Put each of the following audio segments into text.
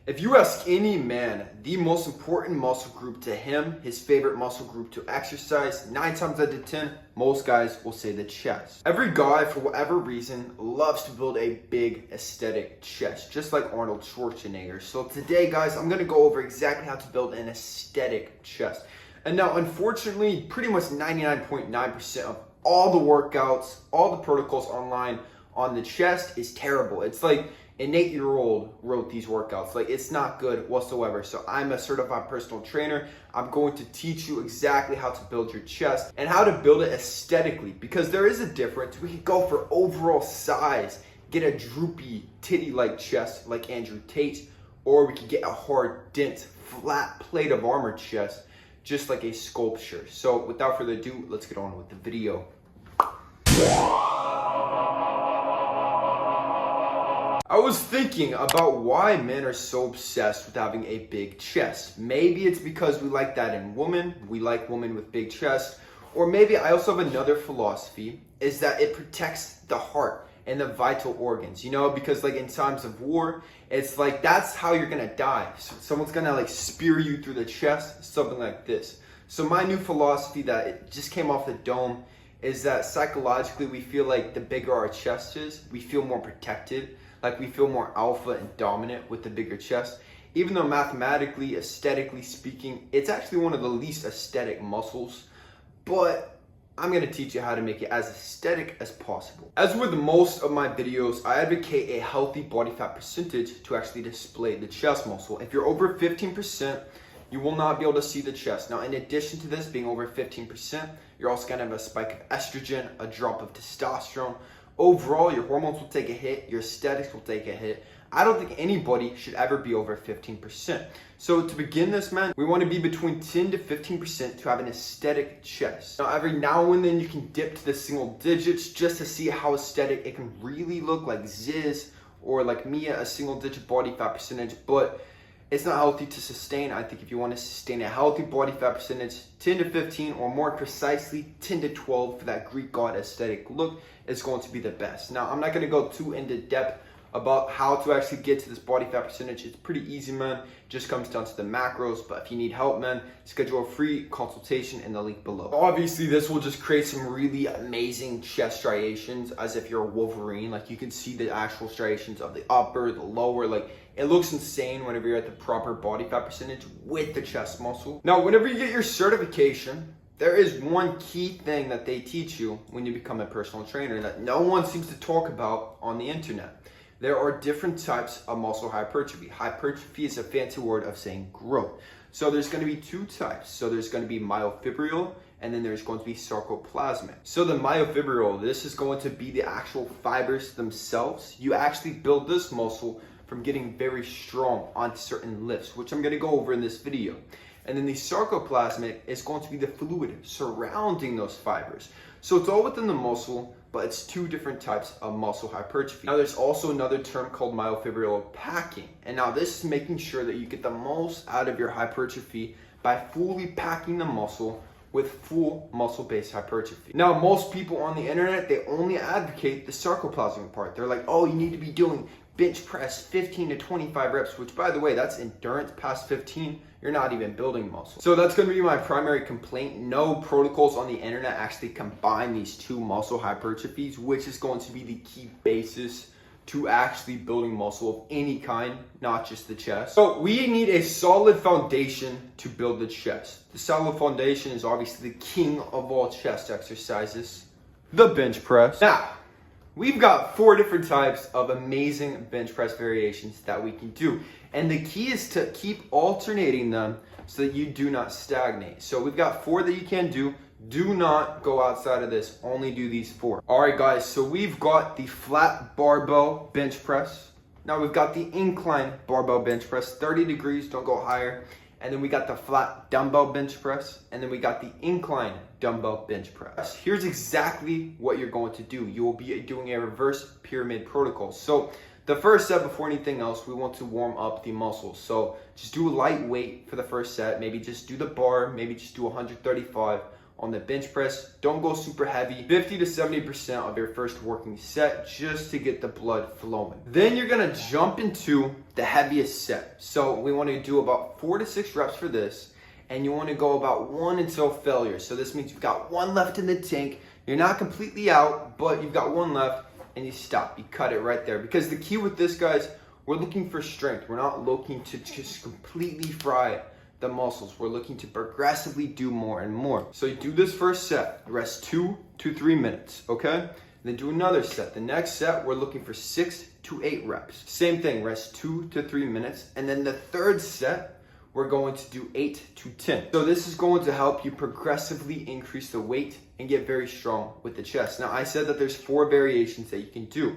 If you ask any man the most important muscle group to him, his favorite muscle group to exercise, 9 times out of 10, most guys will say the chest. Every guy, for whatever reason, loves to build a big aesthetic chest, just like Arnold Schwarzenegger. So today, guys, I'm gonna go over exactly how to build an aesthetic chest. And now, unfortunately, pretty much 99.9% of all the workouts, all the protocols online on the chest is terrible. It's like an 8-year-old wrote these workouts. Like, it's not good whatsoever. So I'm a certified personal trainer. I'm going to teach you exactly how to build your chest and how to build it aesthetically, because there is a difference. We could go for overall size, get a droopy titty-like chest like Andrew Tate, or we could get a hard, dense, flat plate of armor chest, just like a sculpture. So without further ado, let's get on with the video. I was thinking about why men are so obsessed with having a big chest. Maybe it's because we like that in women. We like women with big chests. Or maybe I also have another philosophy, is that it protects the heart and the vital organs, you know, because like in times of war, it's like that's how you're gonna die. So someone's gonna like spear you through the chest, something like this. So my new philosophy that it just came off the dome is that psychologically we feel like the bigger our chest is, we feel more protected. Like we feel more alpha and dominant with the bigger chest, even though mathematically, aesthetically speaking, it's actually one of the least aesthetic muscles. But I'm gonna teach you how to make it as aesthetic as possible. As with most of my videos, I advocate a healthy body fat percentage to actually display the chest muscle. If you're over 15%, you will not be able to see the chest. Now, in addition to this being over 15%, you're also gonna have a spike of estrogen, a drop of testosterone. Overall, your hormones will take a hit, your aesthetics will take a hit. I don't think anybody should ever be over 15%. So to begin this, man, we want to be between 10 to 15% to have an aesthetic chest. Now, every now and then you can dip to the single digits just to see how aesthetic it can really look, like Ziz or like Mia, a single digit body fat percentage, but it's not healthy to sustain. I think if you want to sustain a healthy body fat percentage, 10 to 15, or more precisely 10 to 12 for that Greek god aesthetic look is going to be the best. Now, I'm not going to go too into depth about how to actually get to this body fat percentage. It's pretty easy, man. Just comes down to the macros. But if you need help, man, schedule a free consultation in the link below. Obviously, this will just create some really amazing chest striations as if you're a Wolverine. Like, you can see the actual striations of the upper, the lower. Like, it looks insane whenever you're at the proper body fat percentage with the chest muscle. Now, whenever you get your certification, there is one key thing that they teach you when you become a personal trainer that no one seems to talk about on the internet. There are different types of muscle hypertrophy. Hypertrophy is a fancy word of saying growth. So there's going to be 2 types. So there's going to be myofibril, and then there's going to be sarcoplasmic. So the myofibril, this is going to be the actual fibers themselves. You actually build this muscle from getting very strong on certain lifts, which I'm going to go over in this video. And then the sarcoplasmic is going to be the fluid surrounding those fibers. So it's all within the muscle, but it's 2 different types of muscle hypertrophy. Now, there's also another term called myofibril packing. And now this is making sure that you get the most out of your hypertrophy by fully packing the muscle with full muscle-based hypertrophy. Now, most people on the internet, they only advocate the sarcoplasmic part. They're like, oh, you need to be doing bench press 15 to 25 reps, which, by the way, that's endurance. Past 15, you're not even building muscle. So that's going to be my primary complaint. No protocols on the internet actually combine these 2 muscle hypertrophies, which is going to be the key basis to actually building muscle of any kind, not just the chest. So we need a solid foundation to build the chest. The solid foundation is obviously the king of all chest exercises, the bench press. Now, we've got 4 different types of amazing bench press variations that we can do. And the key is to keep alternating them so that you do not stagnate. So we've got 4 that you can do. Do not go outside of this. Only do these 4. All right, guys. So we've got the flat barbell bench press. Now we've got the incline barbell bench press, 30 degrees. Don't go higher. And then we got the flat dumbbell bench press. And then we got the incline dumbbell bench press. Here's exactly what you're going to do. You will be doing a reverse pyramid protocol. So the first set, before anything else, we want to warm up the muscles. So just do a light weight for the first set. Maybe just do the bar. Maybe just do 135 on the bench press. Don't go super heavy, 50 to 70% of your first working set, just to get the blood flowing. Then you're gonna jump into the heaviest set. So we wanna do about 4 to 6 reps for this, and you wanna go about 1 until failure. So this means you've got 1 left in the tank. You're not completely out, but you've got 1 left, and you stop. You cut it right there. Because the key with this, guys, we're looking for strength. We're not looking to just completely fry the muscles. We're looking to progressively do more and more. So you do this first set, rest 2 to 3 minutes, okay? Then do another set. The next set, we're looking for 6 to 8 reps. Same thing, rest 2 to 3 minutes. And then the third set, we're going to do 8 to 10. So this is going to help you progressively increase the weight and get very strong with the chest. Now, I said that there's 4 variations that you can do.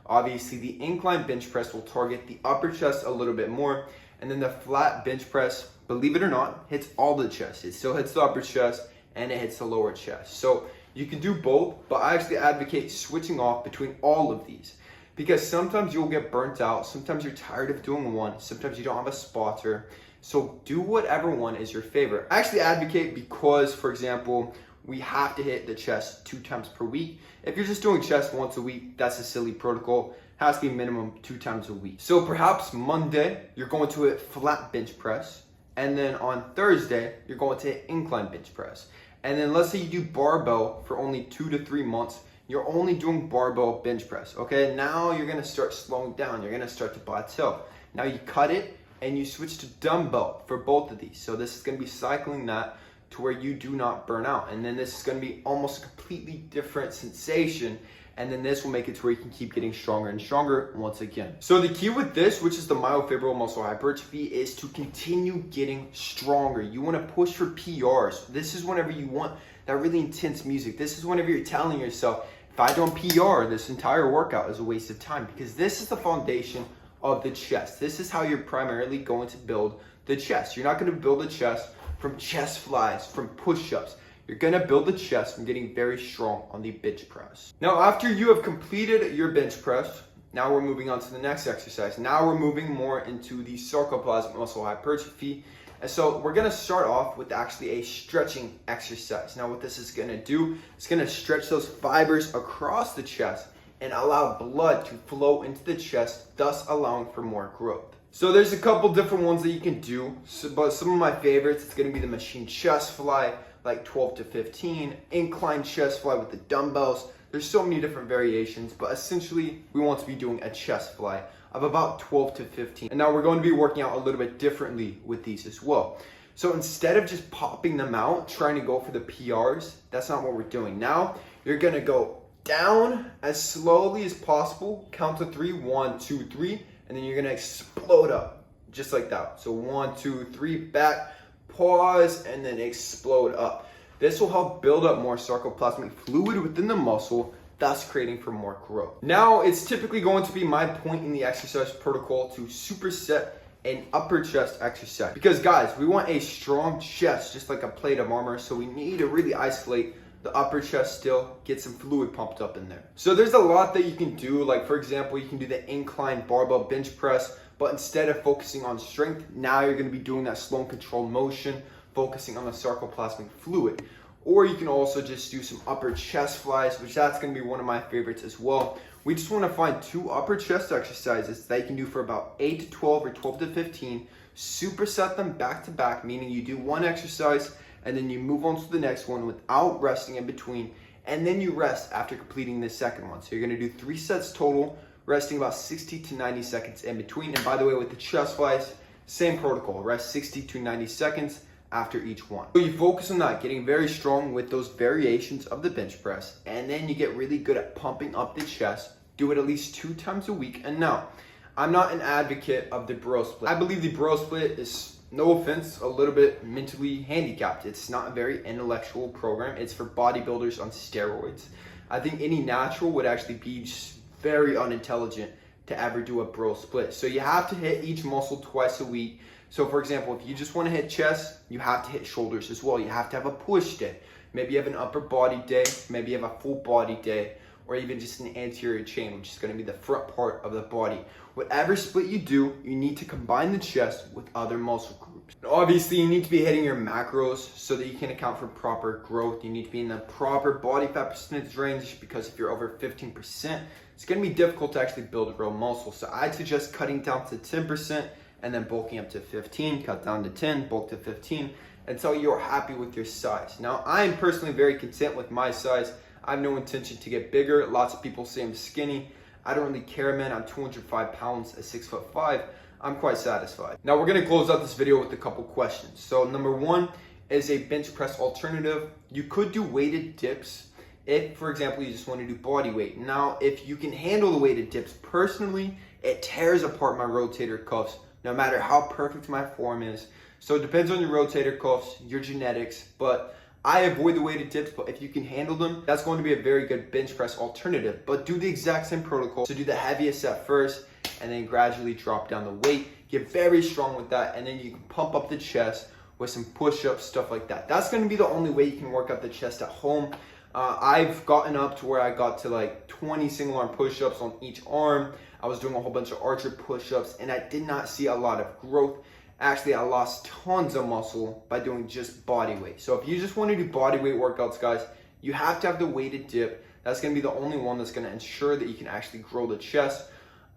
Obviously, the incline bench press will target the upper chest a little bit more, and then the flat bench press, believe it or not, hits all the chest. It still hits the upper chest and it hits the lower chest. So you can do both, but I actually advocate switching off between all of these, because sometimes you'll get burnt out. Sometimes you're tired of doing one. Sometimes you don't have a spotter. So do whatever one is your favorite. I actually advocate because, for example, we have to hit the chest 2 times per week. If you're just doing chest once a week, that's a silly protocol. It has to be minimum 2 times a week. So perhaps Monday, you're going to hit flat bench press. And then on Thursday, you're going to hit incline bench press. And then let's say you do barbell for only 2 to 3 months. You're only doing barbell bench press, okay? Now you're gonna start slowing down. You're gonna start to plateau. Now you cut it and you switch to dumbbell for both of these. So this is gonna be cycling that to where you do not burn out. And then this is gonna be almost a completely different sensation. And then this will make it to where you can keep getting stronger and stronger once again. So the key with this, which is the myofibromal muscle hypertrophy, is to continue getting stronger. You wanna push for PRs. This is whenever you want that really intense music. This is whenever you're telling yourself, if I don't PR, this entire workout is a waste of time, because this is the foundation of the chest. This is how you're primarily going to build the chest. You're not gonna build the chest from chest flies, from push-ups. You're gonna build the chest from getting very strong on the bench press. Now, after you have completed your bench press, now we're moving on to the next exercise. Now we're moving more into the sarcoplasmic muscle hypertrophy. And so we're gonna start off with actually a stretching exercise. Now what this is gonna do, it's gonna stretch those fibers across the chest and allow blood to flow into the chest, thus allowing for more growth. So there's a couple different ones that you can do, but some of my favorites, it's gonna be the machine chest fly, like 12 to 15, incline chest fly with the dumbbells. There's so many different variations, but essentially we want to be doing a chest fly of about 12 to 15. And now we're going to be working out a little bit differently with these as well. So instead of just popping them out, trying to go for the PRs, that's not what we're doing. Now you're gonna go down as slowly as possible, count to 3, 1, 2, 3, and then you're gonna explode up, just like that. So 1, 2, 3, back, pause, and then explode up. This will help build up more sarcoplasmic fluid within the muscle, thus creating for more growth. Now, it's typically going to be my point in the exercise protocol to superset an upper chest exercise. Because guys, we want a strong chest, just like a plate of armor, so we need to really isolate the upper chest still, get some fluid pumped up in there. So there's a lot that you can do, like for example, you can do the incline barbell bench press, but instead of focusing on strength, now you're gonna be doing that slow and controlled motion, focusing on the sarcoplasmic fluid. Or you can also just do some upper chest flies, which that's gonna be one of my favorites as well. We just wanna find 2 upper chest exercises that you can do for about 8 to 12 or 12 to 15, superset them back to back, meaning you do one exercise and then you move on to the next one without resting in between, and then you rest after completing the second one. So you're gonna do 3 sets total, resting about 60 to 90 seconds in between. And by the way, with the chest flies, same protocol, rest 60 to 90 seconds after each one. So you focus on that, getting very strong with those variations of the bench press, and then you get really good at pumping up the chest. Do it at least 2 times a week. And now, I'm not an advocate of the bro split. I believe the bro split is, no offense, a little bit mentally handicapped. It's not a very intellectual program. It's for bodybuilders on steroids. I think any natural would actually be just very unintelligent to ever do a bro split. So you have to hit each muscle twice a week. So for example, if you just want to hit chest, you have to hit shoulders as well. You have to have a push day. Maybe you have an upper body day, maybe you have a full body day, or even just an anterior chain, which is going to be the front part of the body. Whatever split you do, you need to combine the chest with other muscle groups. Obviously, you need to be hitting your macros so that you can account for proper growth. You need to be in the proper body fat percentage range, because if you're over 15%, it's going to be difficult to actually build real muscle. So I'd suggest cutting down to 10% and then bulking up to 15, cut down to 10, bulk to 15, until you're happy with your size. Now, I'm personally very content with my size. I have no intention to get bigger. Lots of people say I'm skinny. I don't really care, man. I'm 205 pounds at 6'5". I'm quite satisfied. Now we're gonna close out this video with a couple questions. So number one is a bench press alternative. You could do weighted dips if, for example, you just want to do body weight. Now, if you can handle the weighted dips, personally, it tears apart my rotator cuffs, no matter how perfect my form is. So it depends on your rotator cuffs, your genetics, but I avoid the weighted dips, but if you can handle them, that's going to be a very good bench press alternative. But do the exact same protocol. So do the heaviest set first, and then gradually drop down the weight. Get very strong with that, and then you can pump up the chest with some push-ups, stuff like that. That's going to be the only way you can work out the chest at home. I've gotten up to where I got to like 20 single arm push-ups on each arm. I was doing a whole bunch of archer push-ups, and I did not see a lot of growth. Actually, I lost tons of muscle by doing just body weight. So if you just want to do body weight workouts, guys, you have to have the weighted dip. That's going to be the only one that's going to ensure that you can actually grow the chest.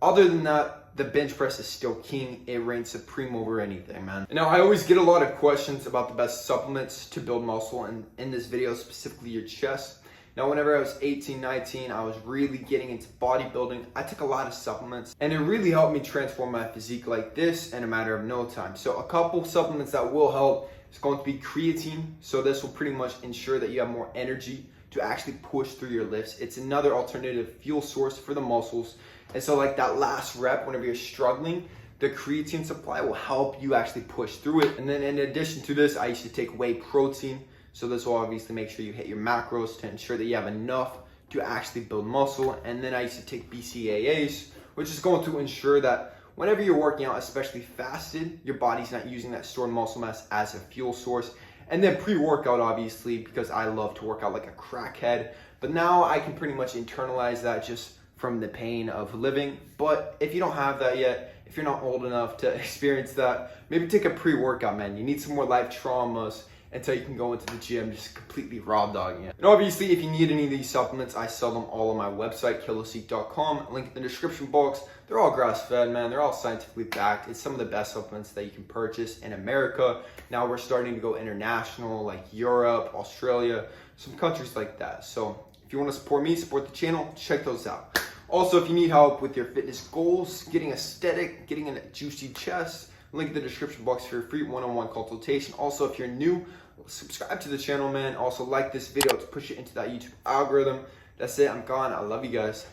Other than that, the bench press is still king. It reigns supreme over anything, man. Now, I always get a lot of questions about the best supplements to build muscle, and in this video, specifically your chest. Now, whenever I was 18, 19, I was really getting into bodybuilding. I took a lot of supplements, and it really helped me transform my physique like this in a matter of no time. So a couple supplements that will help is going to be creatine. So this will pretty much ensure that you have more energy to actually push through your lifts. It's another alternative fuel source for the muscles. And so like that last rep, whenever you're struggling, the creatine supply will help you actually push through it. And then in addition to this, I used to take whey protein. So this will obviously make sure you hit your macros to ensure that you have enough to actually build muscle. And then I used to take BCAAs, which is going to ensure that whenever you're working out, especially fasted, your body's not using that stored muscle mass as a fuel source. And then pre-workout, obviously, because I love to work out like a crackhead. But now I can pretty much internalize that just from the pain of living. But if you don't have that yet, if you're not old enough to experience that, maybe take a pre-workout, man. You need some more life traumas until you can go into the gym just completely raw dogging it. And obviously, if you need any of these supplements, I sell them all on my website, kalosique.com. Link in the description box. They're all grass-fed, man. They're all scientifically backed. It's some of the best supplements that you can purchase in America. Now we're starting to go international, like Europe, Australia, some countries like that. So if you want to support me, support the channel, check those out. Also, if you need help with your fitness goals, getting aesthetic, getting a juicy chest, link in the description box for your free one-on-one consultation. Also, if you're new, subscribe to the channel, man. Also, like this video to push it into that YouTube algorithm. That's it. I'm gone. I love you guys.